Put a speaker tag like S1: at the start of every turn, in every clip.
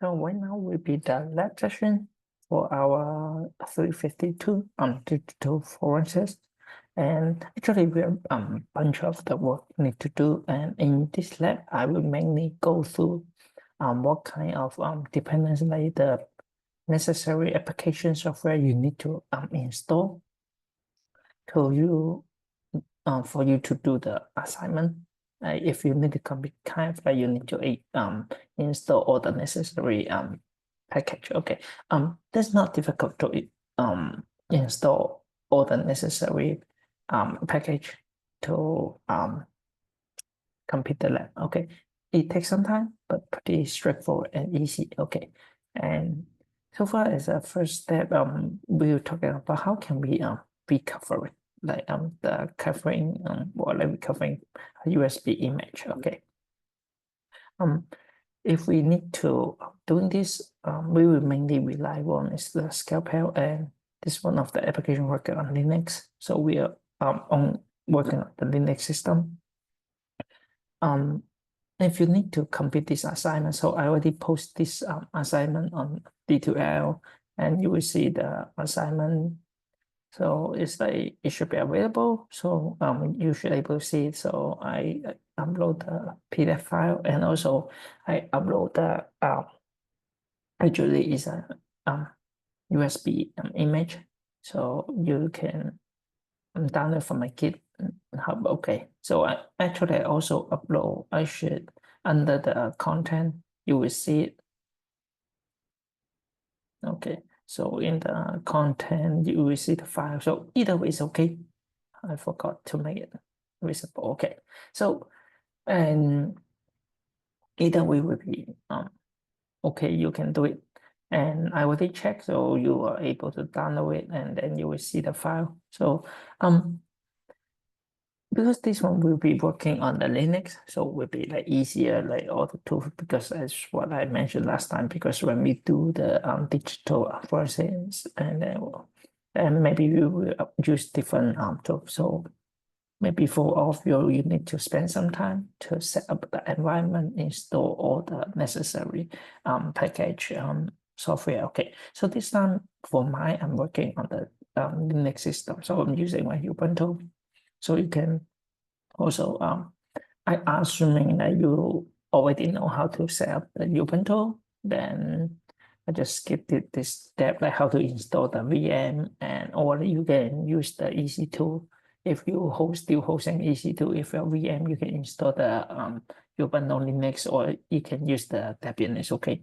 S1: So right now will be the lab session for our 352 digital forensics. And actually we have bunch of the work need to do. And in this lab, I will mainly go through what kind of dependency, like the necessary application software you need to install to you for you to do the assignment. If you need to complete kind of like you need to install all the necessary package. Okay. That's not difficult to install all the necessary package to complete the lab. Okay. It takes some time, but pretty straightforward and easy. Okay. And so far as a first step, we were talking about how can we recover it, like the covering or like recovering a USB image. Okay. If we need to doing this, we will mainly rely on is the scalpel, and this one of the application working on Linux. So we are on working on the Linux system. If you need to complete this assignment, so I already post this assignment on D2L, and you will see the assignment. So it's like it should be available. So you should able to see it. So I upload the PDF file, and also I upload the actually is a USB image. So you can download from my GitHub. Okay. So I actually also upload. I should under the content you will see it. Okay. So in the content, you will see the file. So either way is okay. I forgot to make it visible. Okay. So, and either way will be okay, you can do it. And I already checked, so you are able to download it, and then you will see the file. So because this one will be working on the Linux, so it will be like easier, like all the tools, because as what I mentioned last time, because when we do the digital forensics, and maybe we will use different tools. So maybe for all of you need to spend some time to set up the environment, install all the necessary package software. Okay, so this time for mine, I'm working on the Linux system. So I'm using my Ubuntu. So you can also, I assuming that you already know how to set up the Ubuntu, then I just skipped this step, like how to install the VM, and or you can use the EC2. If you still hosting EC2, if your VM, you can install the Ubuntu Linux, or you can use the Debian. It's okay.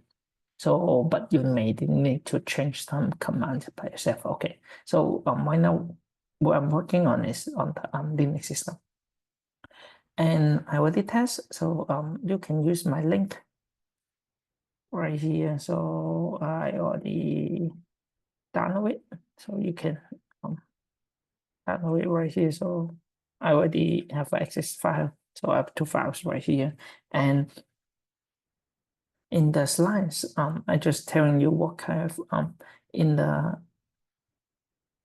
S1: So, but you may need to change some commands by yourself. Okay. So right now, what I'm working on is on the Linux system. And I already test, so you can use my link right here. So I already download it, so you can download it right here. So I already have access file, so I have two files right here. And in the slides, I just telling you what kind of in the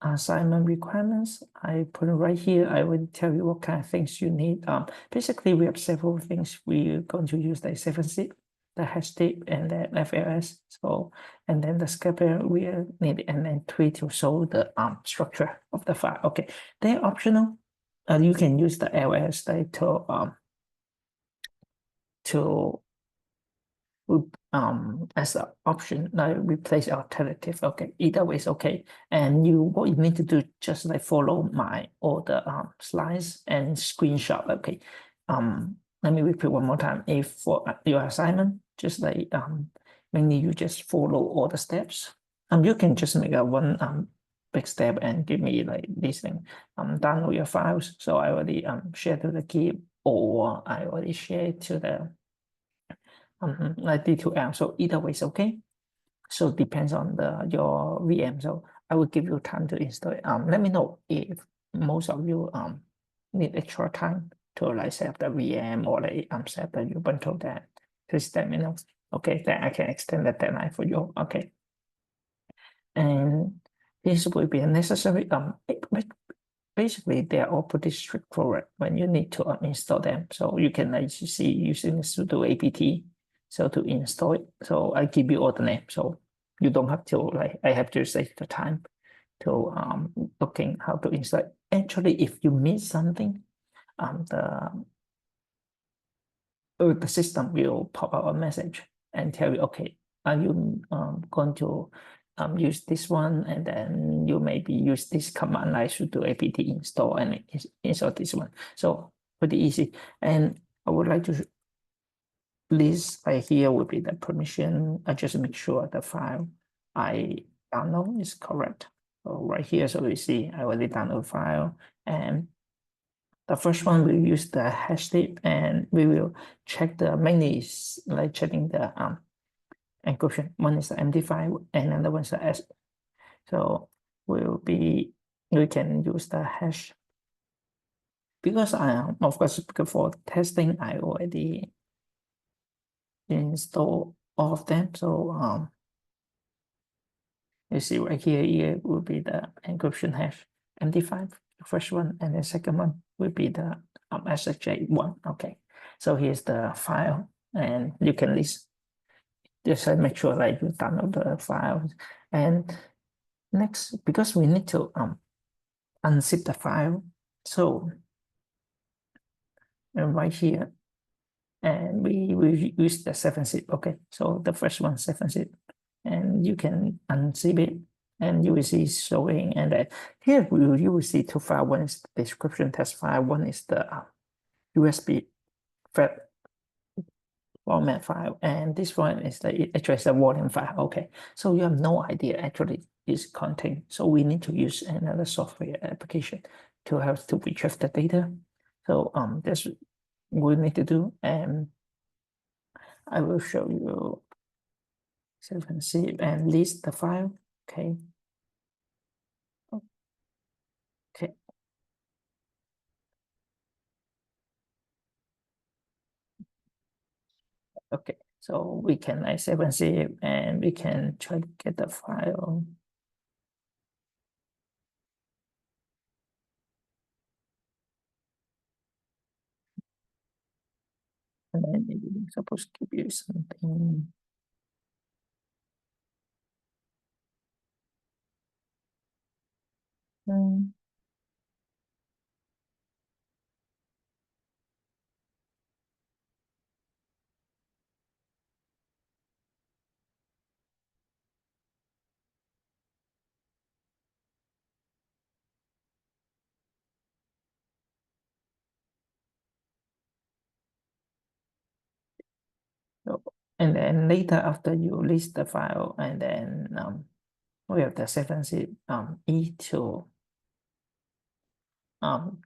S1: assignment requirements, I put it right here. I will tell you what kind of things you need. Basically, we have several things. We're going to use the 7zip, the hash tip, and the FLS. So, and then the scalpel we need, and then tweet to show the structure of the file. Okay, they're optional. You can use the LS to as an option, like replace alternative. Okay, either way is okay. And what you need to do, just like follow my all the slides and screenshot. Okay, let me repeat one more time. If for your assignment, just like mainly you just follow all the steps. You can just make a one big step and give me like this thing. Download your files. So I already share to the Git, or I already share to the like D2L. So either way is okay. So depends on your VM. So I will give you time to install it. Let me know if most of you need extra time to like set up the VM or like set up the Ubuntu. That please let me know. Okay, then I can extend the deadline for you. Okay, and this will be a necessary. Basically, they are all pretty straightforward when you need to install them. So you can, like you see, using sudo apt So to install it, so I give you all the name. So you don't have to like, I have to take the time to looking how to install it. Actually, if you miss something, the system will pop out a message and tell you, okay, are you going to use this one, and then you maybe use this command like sudo apt install and install this one. So pretty easy. And I would like to list right here will be the permission. I just make sure the file I download is correct. So right here, so you see I already download file, and the first one we use the hash tip, and we will check the mainly is like checking the encryption. One is the MD5 and another one is the S. So we can use the hash, because of course for testing I already install all of them. So you see right here will be the encryption hash MD5, the first one, and the second one will be the SHA1. Okay, so here's the file, and you can list. Just make sure that you download the files. And next, because we need to unzip the file, so right here, and we use the 7-zip. Okay, so the first one 7-zip, and you can unzip it, and you will see showing. And here you will see two files. One is the description test file. One is the USB format file, and this one is the actually a volume file. Okay, so you have no idea actually is content. So we need to use another software application to help to retrieve the data. So that's what we need to do, and I will show you. So you can see and list the file. Okay. Okay. Okay. So we can like 7-zip, and we can try to get the file. And then it's supposed to give you something. So, and then later after you list the file, and then we have the 7-zip E to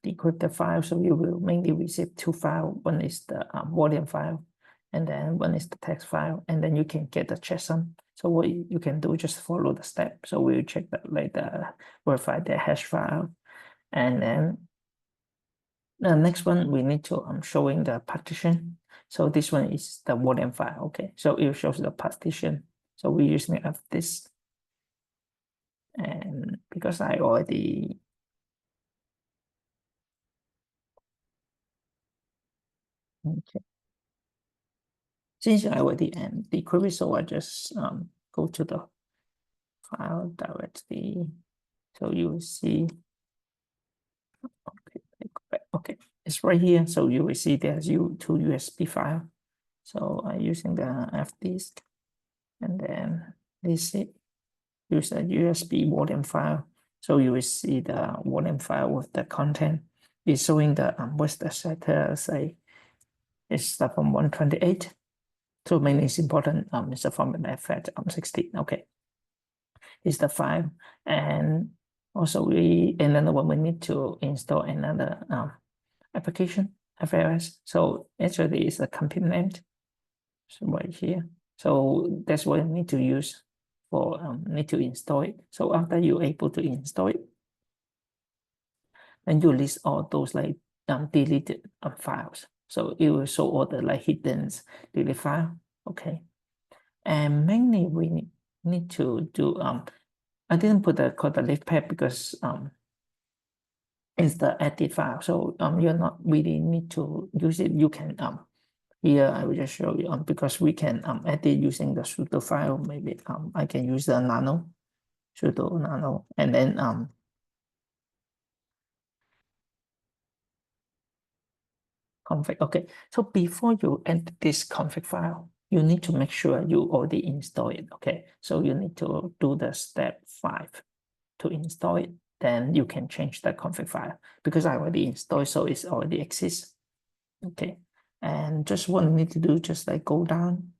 S1: decrypt the file. So you will mainly receive two files. One is the volume file, and then one is the text file, and then you can get the checksum. So what you can do, just follow the step. So we'll check that later, verify the hash file, and then the next one we need to showing the partition. So this one is the volume file. Okay, so it shows the partition. So we usually have this, and because I already okay, since I already decrypted, so I just go to the file directly. So you will see. Okay, it's right here. So you will see there's two USB file. So I'm using the F disk, and then this it use a USB volume file. So you will see the volume file with the content. It's showing the what's the setter say. It's from 128. So mainly it's important. It's a from the FAT 16. Okay, it's the file, and also another one we need to install another application FLS. So actually it's a component. So right here. So that's what you need to use for need to install it. So after you're able to install it, then you list all those like deleted files. So it will show all the like hidden delete file. Okay. And mainly we need to do I didn't put the code the list path because it's the edit file. So you're not really need to use it. You can here I will just show you because we can edit using the sudo file. Maybe I can use the nano sudo nano and then config. Okay, so before you enter this config file, you need to make sure you already install it. Okay, so you need to do the step 5 to install it. Then you can change the config file because I already installed, so it already exists. Okay, and just what you need to do, just like go down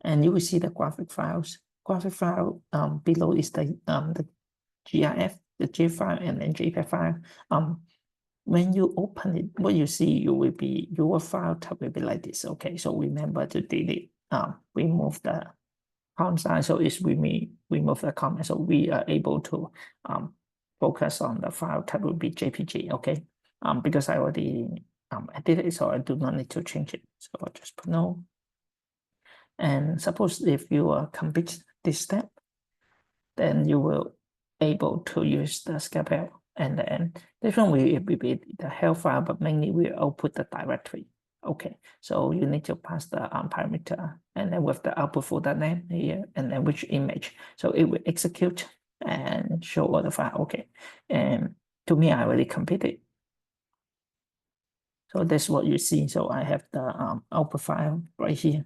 S1: and you will see the graphic files. Graphic file below is the GIF, the J file, and then JPEG file. When you open it, what you see, your file type will be like this. Okay, so remember to delete, remove the pound sign. So it's remove the comment. So we are able to focus on the file type will be JPG. Okay, because I already edited it, so I do not need to change it. So I'll just put no. And suppose if you complete this step, then you will able to use the scalpel. And then this one will be the health file, but mainly we output the directory. Okay, so you need to pass the parameter and then with the output folder name here and then which image. So it will execute and show all the file. Okay, and to me, I already completed. So that's what you see. So I have the output file right here.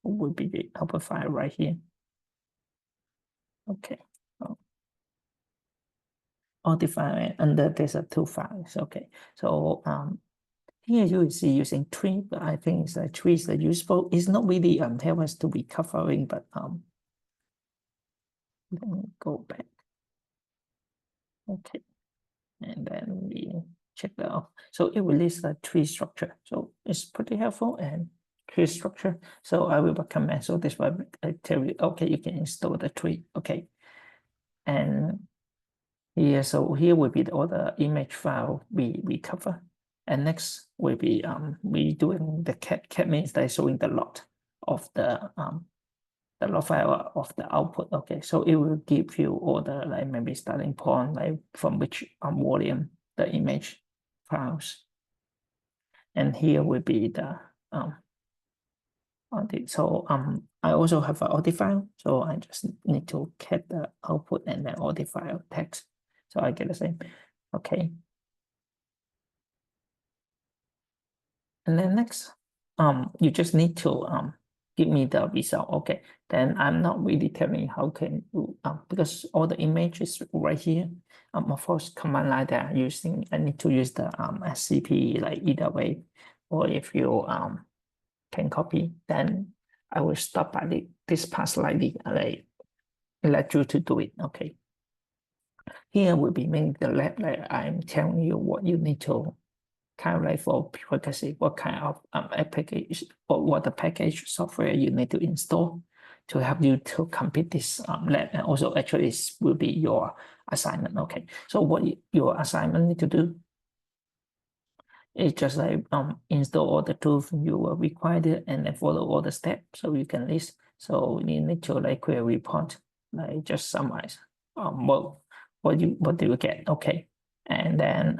S1: Will be the output file right here. Okay. All the file under there's a 2 files. Okay, so here you will see using tree, but I think it's tree is useful. It's not really help us to be covering, but let me go back. Okay, and then we check that out. So it will list the tree structure. So it's pretty helpful and tree structure. So I will recommend. So this one I tell you, okay, you can install the tree. Okay, and here, so here will be all the image file we cover. And next will be we doing the cat means they showing the lot of the log file of the output. Okay, so it will give you all the like maybe starting point like from which volume the image files. And here will be the audit. So I also have an audit file, so I just need to get the output and then audit file text. So I get the same. Okay. And then next, you just need to give me the result. Okay, then I'm not really telling how can you because all the images right here. Of course, command line that I'm using, I need to use the SCP like either way, or if you can copy, then I will stop by this part slightly, like let you to do it. Okay. Here will be mainly the lab, like I'm telling you what you need to kind of like for privacy, what kind of package or what the package software you need to install to help you to complete this lab. And also actually it will be your assignment. Okay, so what your assignment need to do is just like install all the tools you will require and then follow all the steps so you can list. So you need to like create a report, like just summarize what do you get. Okay, and then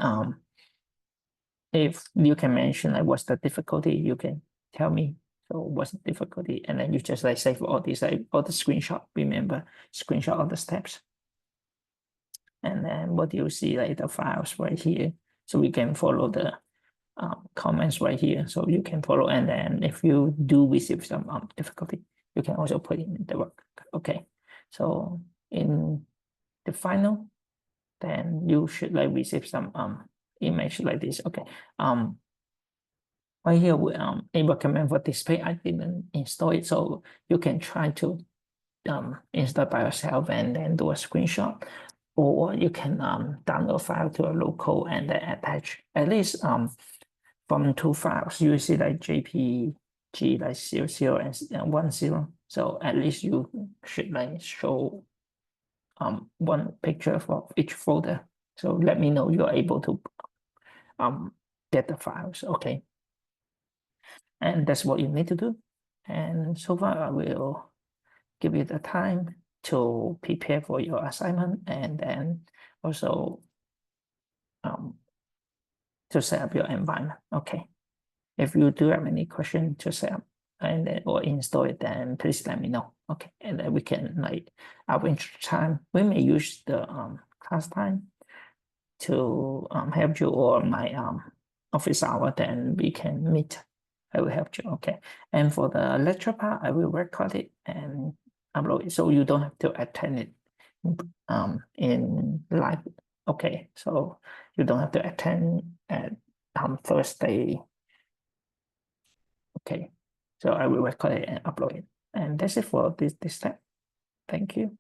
S1: if you can mention like what's the difficulty, you can tell me. So what's the difficulty, and then you just like save all these like all the screenshot. Remember, screenshot all the steps, and then what do you see like the files right here. So we can follow the comments right here. So you can follow, and then if you do receive some difficulty, you can also put in the work. Okay, so in the final, then you should like receive some image like this. Okay, right here we recommend for display. I didn't install it, so you can try to install by yourself and then do a screenshot, or you can download file to a local and then attach at least from 2 files. You see like JPG like 00 and 10. So at least you should like show one picture for each folder. So let me know you're able to get the files. Okay. And that's what you need to do. And so far, I will give you the time to prepare for your assignment and then also to set up your environment. Okay. If you do have any question to set up and then or install it, then please let me know. Okay, and then we can like arrange time. We may use the class time to help you, or my office hour, then we can meet. I will help you. Okay. And for the lecture part, I will record it and upload it so you don't have to attend it in live. Okay, so you don't have to attend at first day. Okay, so I will record it and upload it. And that's it for this step. Thank you.